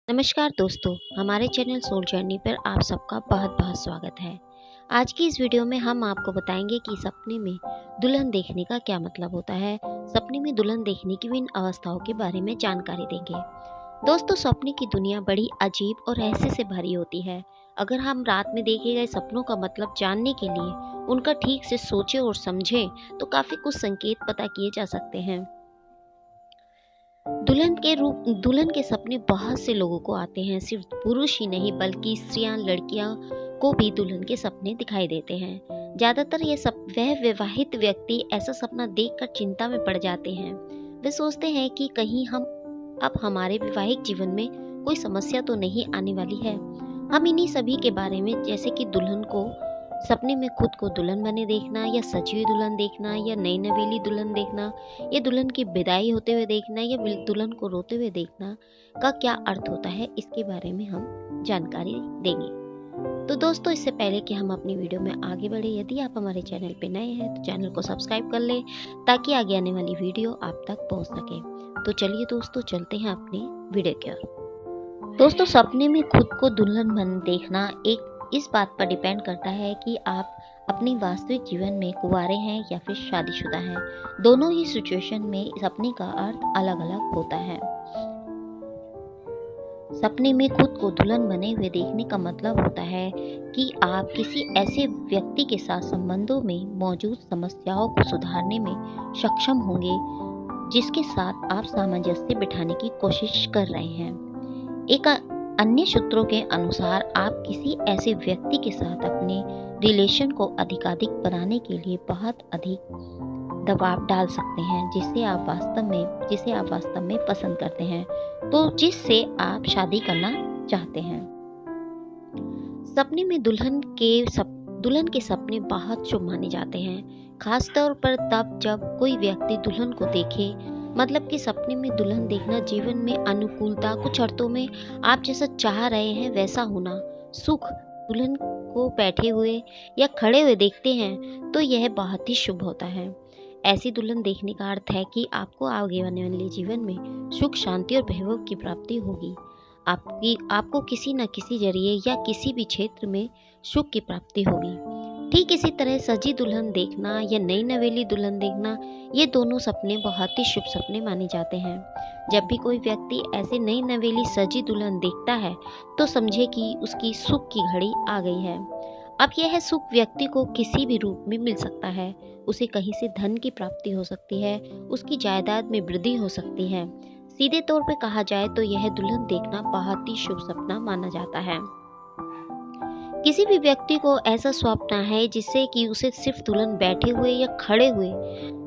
नमस्कार दोस्तों, हमारे चैनल सोल जर्नी पर आप सबका बहुत बहुत स्वागत है। आज की इस वीडियो में हम आपको बताएंगे कि सपने में दुल्हन देखने का क्या मतलब होता है। सपने में दुल्हन देखने की विभिन्न अवस्थाओं के बारे में जानकारी देंगे। दोस्तों, सपने की दुनिया बड़ी अजीब और रहस्य से भरी होती है। अगर हम रात में देखे गए सपनों का मतलब जानने के लिए उनका ठीक से सोचे और समझे तो काफ़ी कुछ संकेत पता किए जा सकते हैं। दुल्हन के सपने बहुत से लोगों को आते हैं। सिर्फ पुरुष ही नहीं बल्कि स्त्रियां, लड़कियां को भी दुल्हन के सपने दिखाई देते हैं। ज्यादातर ये सब वह विवाहित व्यक्ति ऐसा सपना देखकर चिंता में पड़ जाते हैं। वे सोचते हैं कि कहीं हम अब हमारे वैवाहिक जीवन में कोई समस्या तो नहीं आने वाली है। हम इन्हीं सभी के बारे में, जैसे कि दुल्हन को सपने में खुद को दुल्हन बने देखना, या सजी हुई दुल्हन देखना, या नई नवेली दुल्हन देखना, या दुल्हन की विदाई होते हुए देखना, या दुल्हन को रोते हुए देखना का क्या अर्थ होता है, इसके बारे में हम जानकारी देंगे। तो दोस्तों, इससे पहले कि हम अपनी वीडियो में आगे बढ़े, यदि आप हमारे चैनल पे नए हैं तो चैनल को सब्सक्राइब कर लें ताकि आगे आने वाली वीडियो आप तक पहुंच सके। तो चलिए दोस्तों, चलते हैं अपनी वीडियो की ओर। दोस्तों, सपने में खुद को दुल्हन बन देखना इस बात पर डिपेंड करता है कि आप अपने वास्तविक जीवन में कुंवारे हैं या फिर शादीशुदा हैं। दोनों ही सिचुएशन में सपने का अर्थ अलग अलग होता है। सपने में खुद को दुल्हन बने हुए देखने का मतलब होता है कि आप किसी ऐसे व्यक्ति के साथ संबंधों में मौजूद समस्याओं को सुधारने में सक्षम होंगे जिसके साथ आप सामंजस्य बिठाने की कोशिश कर रहे हैं। एक अन्य सूत्रों के अनुसार आप किसी ऐसे व्यक्ति के साथ अपने रिलेशन को अधिकाधिक बनाने के लिए बहुत अधिक दबाव डाल सकते हैं जिसे आप वास्तव में पसंद करते हैं, तो जिससे आप शादी करना चाहते हैं। सपने में दुल्हन के सपने बहुत शुभ माने जाते हैं, खासतौर पर तब जब कोई व्यक्ति दुल्हन को देखे। मतलब कि सपने में दुल्हन देखना जीवन में अनुकूलता, कुछ अर्थों में आप जैसा चाह रहे हैं वैसा होना, सुख, दुल्हन को बैठे हुए या खड़े हुए देखते हैं तो यह बहुत ही शुभ होता है। ऐसी दुल्हन देखने का अर्थ है कि आपको आगे आने वाले जीवन में सुख, शांति और वैभव की प्राप्ति होगी। आपको किसी न किसी जरिए या किसी भी क्षेत्र में सुख की प्राप्ति होगी। ठीक इसी तरह सजी दुल्हन देखना या नई नवेली दुल्हन देखना, ये दोनों सपने बहुत ही शुभ सपने माने जाते हैं। जब भी कोई व्यक्ति ऐसे नई नवेली सजी दुल्हन देखता है तो समझे कि उसकी सुख की घड़ी आ गई है। अब यह सुख व्यक्ति को किसी भी रूप में मिल सकता है। उसे कहीं से धन की प्राप्ति हो सकती है, उसकी जायदाद में वृद्धि हो सकती है। सीधे तौर पे कहा जाए तो यह दुल्हन देखना बहुत ही शुभ सपना माना जाता है। किसी भी व्यक्ति को ऐसा स्वप्न है जिससे कि उसे सिर्फ दुल्हन बैठे हुए या खड़े हुए,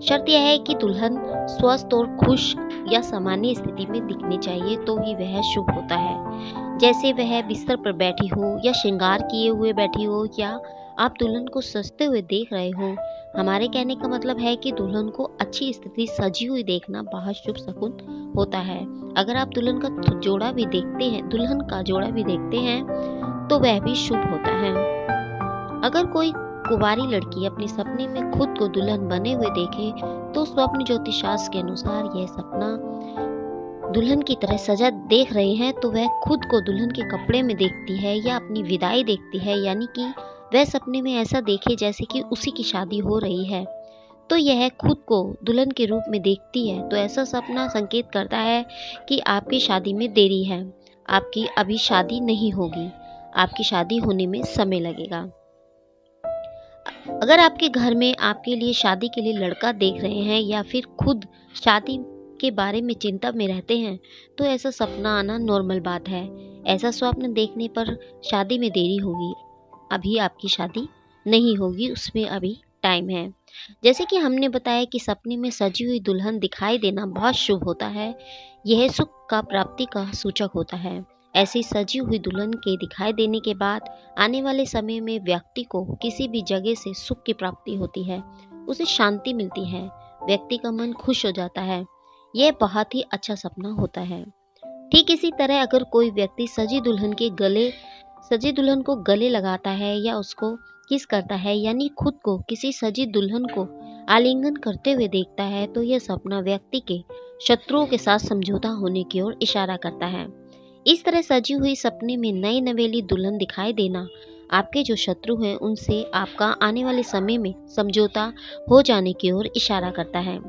शर्त यह है कि दुल्हन स्वस्थ और खुश या सामान्य स्थिति में दिखनी चाहिए, तो ही वह शुभ होता है। जैसे वह बिस्तर पर बैठी हो या श्रृंगार किए हुए बैठी हो, या आप दुल्हन को सजते हुए देख रहे हो। हमारे कहने का मतलब है कि दुल्हन को अच्छी स्थिति सजी हुई देखना बहुत शुभ शकुन होता है। अगर आप दुल्हन का जोड़ा भी देखते हैं तो वह भी शुभ होता है। अगर कोई कुंवारी लड़की अपने सपने में खुद को दुल्हन बने हुए देखे तो स्वप्न ज्योतिष शास्त्र के अनुसार यह सपना दुल्हन की तरह सजा देख रहे हैं, तो वह खुद को दुल्हन के कपड़े में देखती है या अपनी विदाई देखती है, यानी कि वह सपने में ऐसा देखे जैसे कि उसी की शादी हो रही है, तो यह खुद को दुल्हन के रूप में देखती है। तो ऐसा सपना संकेत करता है कि आपकी शादी में देरी है, आपकी अभी शादी नहीं होगी, आपकी शादी होने में समय लगेगा। अगर आपके घर में आपके लिए शादी के लिए लड़का देख रहे हैं या फिर खुद शादी के बारे में चिंता में रहते हैं तो ऐसा सपना आना नॉर्मल बात है। ऐसा स्वप्न देखने पर शादी में देरी होगी, अभी आपकी शादी नहीं होगी, उसमें अभी टाइम है। जैसे कि हमने बताया कि सपने में सजी हुई दुल्हन दिखाई देना बहुत शुभ होता है। यह सुख का प्राप्ति का सूचक होता है। ऐसी सजी हुई दुल्हन के दिखाई देने के बाद आने वाले समय में व्यक्ति को किसी भी जगह से सुख की प्राप्ति होती है, उसे शांति मिलती है, व्यक्ति का मन खुश हो जाता है। यह बहुत ही अच्छा सपना होता है। ठीक इसी तरह अगर कोई व्यक्ति सजी दुल्हन को गले लगाता है या उसको किस करता है, यानी खुद को किसी सजी दुल्हन को आलिंगन करते हुए देखता है, तो यह सपना व्यक्ति के शत्रुओं के साथ समझौता होने की ओर इशारा करता है। इस तरह सजी हुई सपने में नई नवेली दुल्हन दिखाई देना आपके जो शत्रु हैं उनसे आपका आने वाले समय में समझौता हो जाने की ओर इशारा करता है।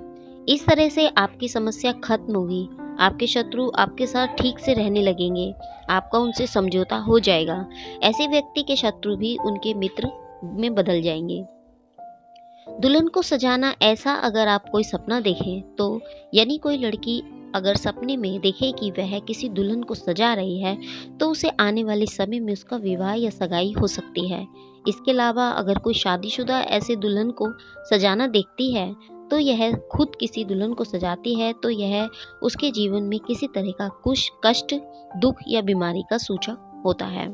इस तरह से आपकी समस्या खत्म होगी, आपके शत्रु आपके साथ ठीक से रहने लगेंगे, आपका उनसे समझौता हो जाएगा। ऐसे व्यक्ति के शत्रु भी उनके मित्र में बदल जाएंगे। दुल्हन को सजाना ऐसा, अगर आप कोई सपना देखें तो यानी कोई लड़की अगर सपने में देखे कि वह किसी दुल्हन को सजा रही है तो उसे आने वाले समय में उसका विवाह या सगाई हो सकती है। इसके अलावा अगर कोई शादीशुदा ऐसे दुल्हन को सजाना देखती है तो यह खुद किसी दुल्हन को सजाती है तो यह उसके जीवन में किसी तरह का कुछ कष्ट, दुख या बीमारी का सूचक होता है।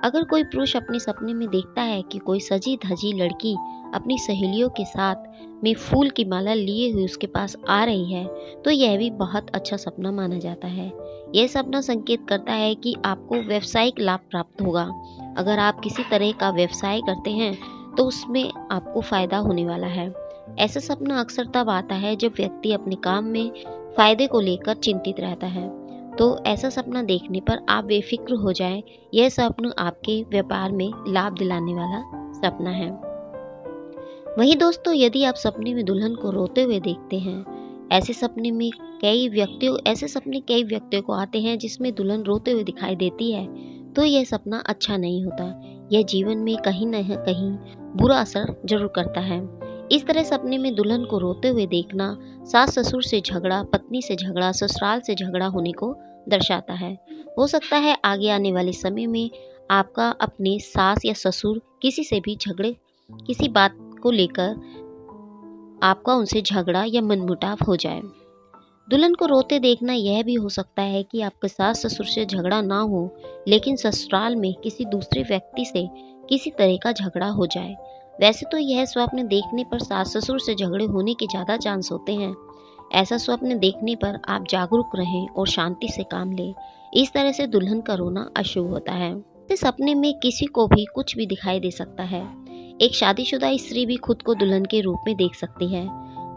अगर कोई पुरुष अपने सपने में देखता है कि कोई सजी धजी लड़की अपनी सहेलियों के साथ में फूल की माला लिए हुए उसके पास आ रही है तो यह भी बहुत अच्छा सपना माना जाता है। यह सपना संकेत करता है कि आपको व्यावसायिक लाभ प्राप्त होगा। अगर आप किसी तरह का व्यवसाय करते हैं तो उसमें आपको फायदा होने वाला है। ऐसा सपना अक्सर तब आता है जब व्यक्ति अपने काम में फायदे को लेकर चिंतित रहता है। तो ऐसा सपना देखने पर आप बेफिक्र हो जाएं, यह सपना आपके व्यापार में लाभ दिलाने वाला सपना है। वहीं दोस्तों, यदि आप सपने में दुल्हन को रोते हुए देखते हैं, ऐसे सपने कई व्यक्तियों को आते हैं जिसमें दुल्हन रोते हुए दिखाई देती है, तो यह सपना अच्छा नहीं होता। यह जीवन में कहीं न कहीं बुरा असर जरूर करता है। इस तरह सपने में दुल्हन को रोते हुए देखना सास ससुर से झगड़ा, पत्नी से झगड़ा, ससुराल से झगड़ा होने को दर्शाता है। हो सकता है आगे आने वाले समय में आपका अपने सास या ससुर किसी से भी झगड़े, किसी बात को लेकर आपका उनसे झगड़ा या मनमुटाव हो जाए। दुल्हन को रोते देखना यह भी हो सकता है कि आपके सास ससुर से झगड़ा ना हो, लेकिन ससुराल में किसी दूसरे व्यक्ति से किसी तरह का झगड़ा हो जाए। वैसे तो यह स्वप्न देखने पर सास ससुर से झगड़े होने के ज़्यादा चांस होते हैं। ऐसा स्वप्न देखने पर आप जागरूक रहें और शांति से काम लें। इस तरह से दुल्हन का रोना अशुभ होता है। इस सपने में किसी को भी कुछ भी दिखाई दे सकता है। एक शादीशुदा स्त्री भी खुद को दुल्हन के रूप में देख सकती है।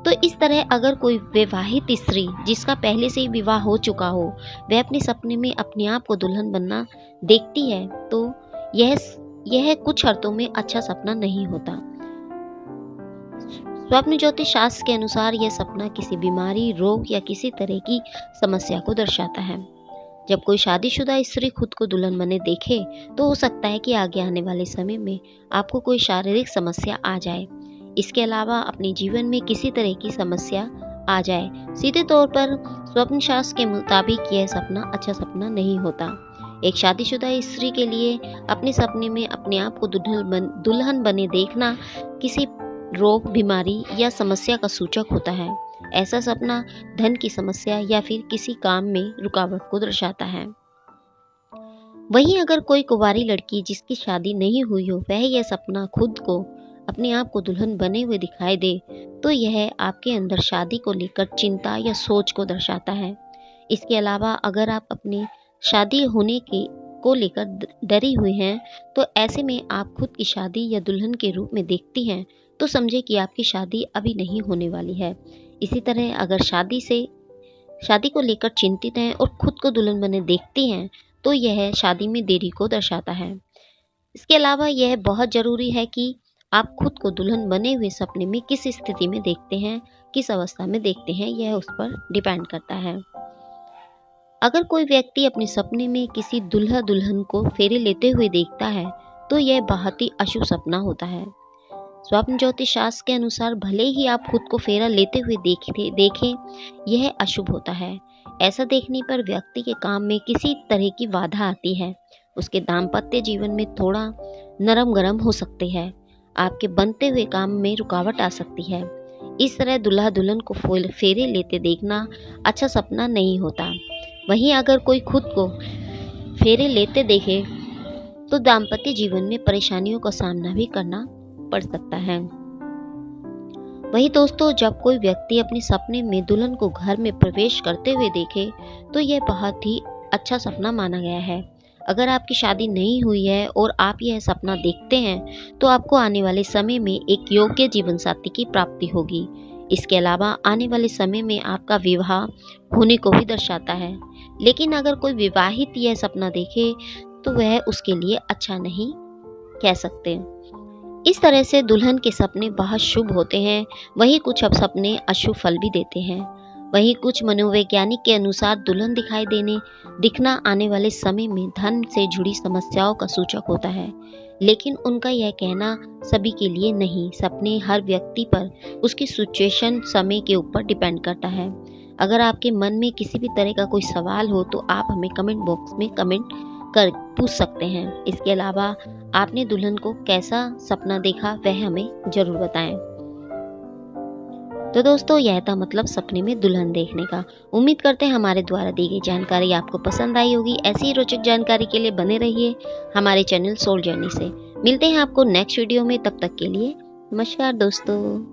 तो इस तरह अगर कोई विवाहित स्त्री जिसका पहले से ही विवाह हो चुका हो, वह अपने सपने में अपने आप को दुल्हन बनना देखती है तो यह कुछ अर्थों में अच्छा सपना नहीं होता। स्वप्न ज्योतिष शास्त्र के अनुसार यह सपना किसी बीमारी, रोग या किसी तरह की समस्या को दर्शाता है। जब कोई शादीशुदा स्त्री खुद को दुल्हन बने देखे तो हो सकता है कि आगे आने वाले समय में आपको कोई शारीरिक समस्या आ जाए। इसके अलावा अपने जीवन में किसी तरह की समस्या आ जाए। सीधे तौर पर स्वप्न शास्त्र के मुताबिक यह सपना अच्छा सपना नहीं होता। एक शादीशुदा स्त्री के लिए अपने सपने में अपने आप को दुल्हन बने देखना किसी रोग, बीमारी या समस्या का सूचक होता है। ऐसा सपना धन की समस्या या फिर किसी काम में रुकावट को दर्शाता है। वहीं अगर कोई कुंवारी लड़की जिसकी शादी नहीं हुई हो, वह यह सपना खुद को अपने आप को दुल्हन बने हुए दिखाई दे तो यह आपके अंदर शादी को लेकर चिंता या सोच को दर्शाता है। इसके अलावा अगर आप अपने शादी होने को लेकर डरी हुई हैं तो ऐसे में आप खुद की शादी या दुल्हन के रूप में देखती हैं तो समझे कि आपकी शादी अभी नहीं होने वाली है। इसी तरह अगर शादी को लेकर चिंतित हैं और खुद को दुल्हन बने देखती हैं तो यह शादी में देरी को दर्शाता है। इसके अलावा यह बहुत ज़रूरी है कि आप खुद को दुल्हन बने हुए सपने में किस स्थिति में देखते हैं, किस अवस्था में देखते हैं, यह उस पर डिपेंड करता है। अगर कोई व्यक्ति अपने सपने में किसी दूल्हा दुल्हन को फेरे लेते हुए देखता है तो यह बहुत ही अशुभ सपना होता है। स्वप्न ज्योतिष शास्त्र के अनुसार भले ही आप खुद को फेरा लेते हुए देखें, यह अशुभ होता है। ऐसा देखने पर व्यक्ति के काम में किसी तरह की बाधा आती है। उसके दाम्पत्य जीवन में थोड़ा नरम गरम हो सकते हैं। आपके बनते हुए काम में रुकावट आ सकती है। इस तरह दूल्हा दुल्हन को फेरे लेते देखना अच्छा सपना नहीं होता। वहीं अगर कोई खुद को फेरे लेते देखे तो दाम्पत्य जीवन में परेशानियों का सामना भी करना पड़ सकता है। वही दोस्तों, जब कोई व्यक्ति अपने सपने में दुल्हन को घर में प्रवेश करते हुए देखे तो यह बहुत ही अच्छा सपना माना गया है। अगर आपकी शादी नहीं हुई है और आप यह सपना देखते हैं तो आपको आने वाले समय में एक योग्य जीवन साथी की प्राप्ति होगी। इसके अलावा आने वाले समय में आपका विवाह होने को भी दर्शाता है। लेकिन अगर कोई विवाहित यह सपना देखे तो वह उसके लिए अच्छा नहीं कह सकते। इस तरह से दुल्हन के सपने बहुत शुभ होते हैं, वहीं कुछ अब सपने अशुभ फल भी देते हैं। वहीं कुछ मनोवैज्ञानिक के अनुसार दुल्हन दिखना आने वाले समय में धन से जुड़ी समस्याओं का सूचक होता है। लेकिन उनका यह कहना सभी के लिए नहीं, सपने हर व्यक्ति पर उसकी सिचुएशन समय के ऊपर डिपेंड करता है। अगर आपके मन में किसी भी तरह का कोई सवाल हो तो आप हमें कमेंट बॉक्स में कमेंट कर पूछ सकते हैं। इसके अलावा आपने दुल्हन को कैसा सपना देखा वह हमें जरूर बताएं। तो दोस्तों, यह था मतलब सपने में दुल्हन देखने का। उम्मीद करते हैं हमारे द्वारा दी गई जानकारी आपको पसंद आई होगी। ऐसी ही रोचक जानकारी के लिए बने रहिए हमारे चैनल सोल जर्नी से। मिलते हैं आपको नेक्स्ट वीडियो में, तब तक के लिए नमस्कार दोस्तों।